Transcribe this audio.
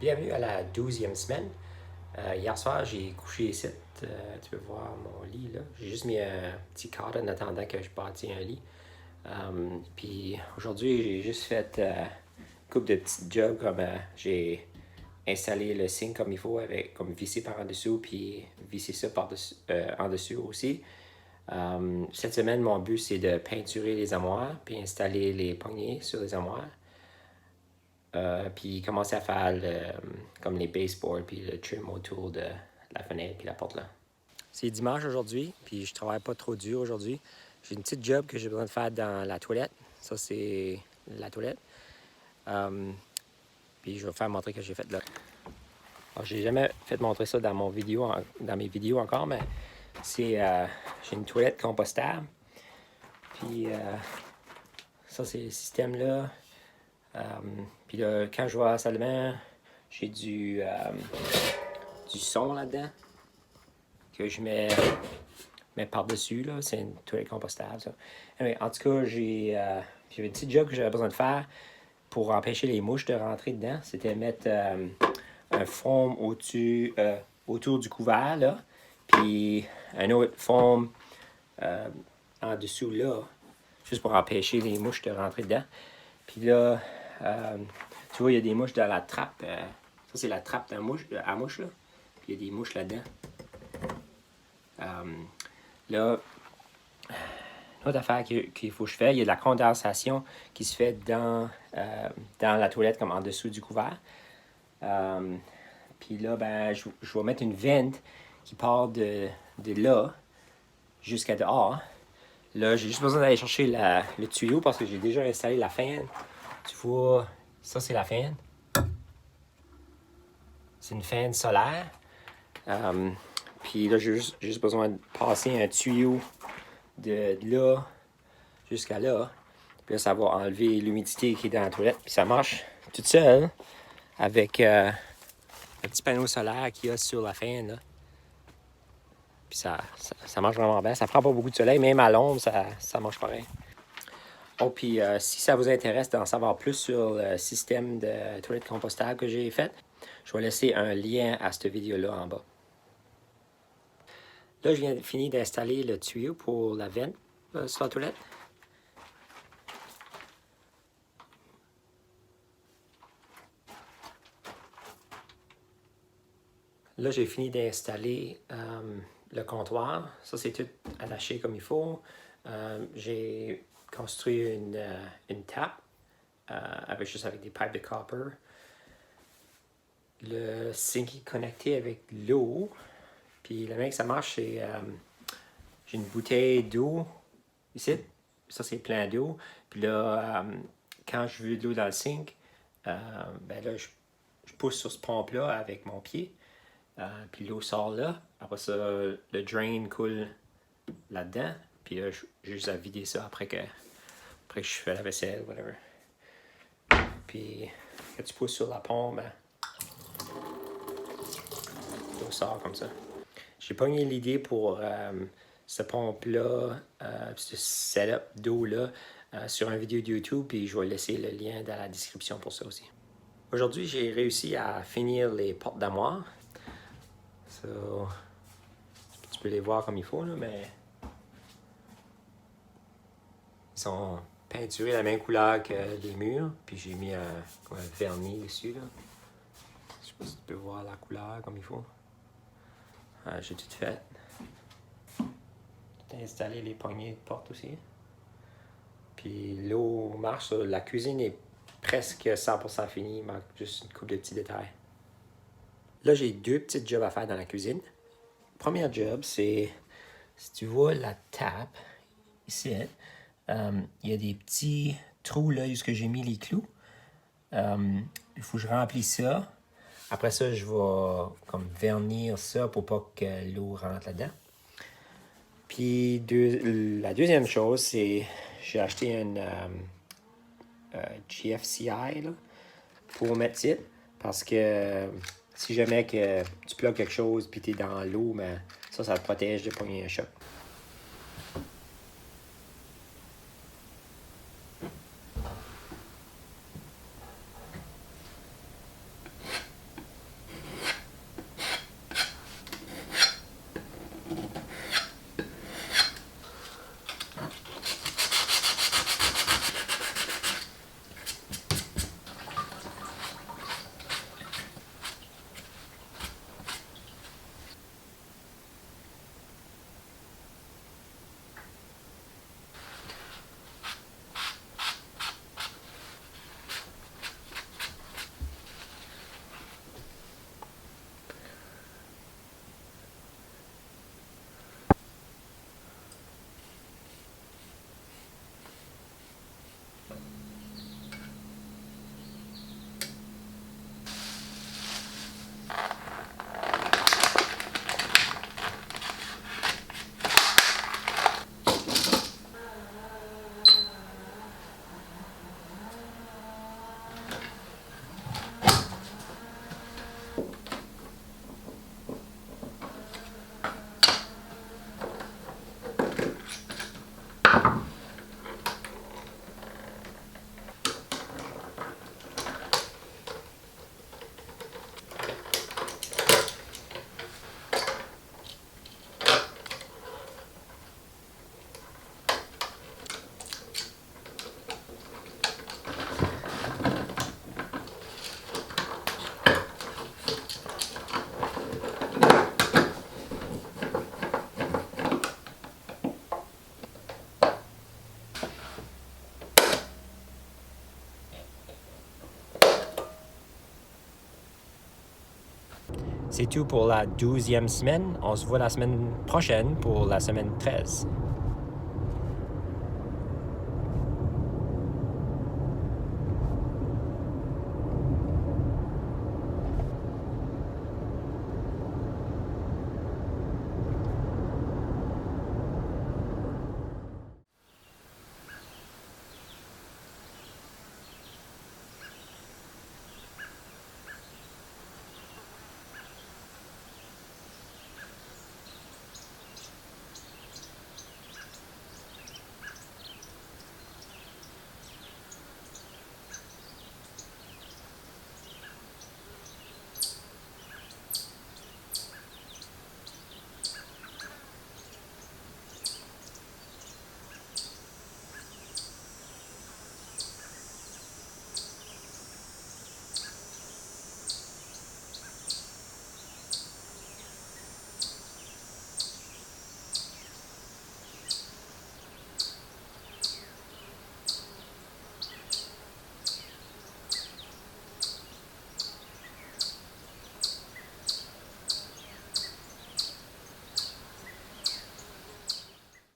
Bienvenue à la 12e semaine. Hier soir, j'ai couché ici. Tu peux voir mon lit là. J'ai juste mis un petit cadre en attendant que je bâtis un lit. Puis aujourd'hui, j'ai juste fait une couple de petits jobs comme j'ai installé le zinc comme il faut, avec comme vissé par en dessous, puis visser ça en dessous aussi. Cette semaine, mon but c'est de peinturer les armoires, puis installer les poignées sur les armoires. Puis commencer à faire comme les baseboards puis le trim autour de la fenêtre puis la porte là. C'est dimanche aujourd'hui, puis je travaille pas trop dur aujourd'hui. J'ai une petite job que j'ai besoin de faire dans la toilette. Ça, c'est la toilette. Puis je vais faire montrer que j'ai fait là. Alors, j'ai jamais fait montrer ça dans mes vidéos encore, mais c'est j'ai une toilette compostable. Puis ça, c'est le système là. Puis là, quand je vais à la salle de bain, j'ai du son là-dedans que je mets par-dessus. Là. C'est une toilette compostable, ça. Anyway, en tout cas, j'avais une petite job que j'avais besoin de faire pour empêcher les mouches de rentrer dedans. C'était mettre un foam autour du couvert, là, puis un autre foam en dessous, là, juste pour empêcher les mouches de rentrer dedans. Puis là, tu vois, il y a des mouches dans la trappe. Ça, c'est la trappe à mouche, là. Puis il y a des mouches là-dedans. Là, une autre affaire qu'il faut que je fasse, il y a de la condensation qui se fait dans la toilette, comme en dessous du couvert. Puis là, ben, je vais mettre une vente qui part de là jusqu'à dehors. Là, j'ai juste besoin d'aller chercher le tuyau parce que j'ai déjà installé la fan. Tu vois, ça, c'est la fan. C'est une fan solaire. Puis là, j'ai juste besoin de passer un tuyau de là jusqu'à là. Puis là, ça va enlever l'humidité qui est dans la toilette. Puis ça marche toute seule avec un petit panneau solaire qu'il y a sur la fan. Là. Puis ça marche vraiment bien. Ça prend pas beaucoup de soleil. Même à l'ombre, ça marche pareil. Oh, puis si ça vous intéresse d'en savoir plus sur le système de toilette compostable que j'ai fait, je vais laisser un lien à cette vidéo-là en bas. Là, je viens de finir d'installer le tuyau pour la vente sur la toilette. Là, j'ai fini d'installer le comptoir. Ça, c'est tout attaché comme il faut. J'ai construit une tape avec des pipes de copper. Le sink est connecté avec l'eau. Puis la manière que ça marche, c'est j'ai une bouteille d'eau ici. Ça, c'est plein d'eau. Puis là, quand je veux de l'eau dans le sink, ben là, je pousse sur ce pompe-là avec mon pied. Puis l'eau sort là. Après ça, le drain coule là-dedans. Puis là, j'ai juste à vider ça après que je fais la vaisselle, whatever. Puis quand tu pousses sur la pompe, ben, l'eau sort comme ça. J'ai pogné l'idée pour ce pompe-là, ce setup d'eau-là sur une vidéo de YouTube, puis je vais laisser le lien dans la description pour ça aussi. Aujourd'hui, j'ai réussi à finir les portes d'armoire. So, tu peux les voir comme il faut, là, mais ils sont peinturés de la même couleur que les murs, puis j'ai mis un vernis dessus. Là. Je sais pas si tu peux voir la couleur comme il faut. J'ai tout fait. J'ai installé les poignées de porte aussi. Puis l'eau marche. La cuisine est presque 100% finie. Il manque juste une couple de petits détails. Là, j'ai deux petites jobs à faire dans la cuisine. Premier job, c'est, si tu vois la tape, ici, il y a des petits trous là où j'ai mis les clous. Il faut que je remplisse ça. Après ça, je vais comme vernir ça pour pas que l'eau rentre là-dedans. Puis la deuxième chose, c'est j'ai acheté une GFCI là, pour mettre ça. Parce que si jamais que tu plugues quelque chose puis tu es dans l'eau, ben, ça te protège de pogner un choc. C'est tout pour la 12e semaine. On se voit la semaine prochaine pour la semaine 13.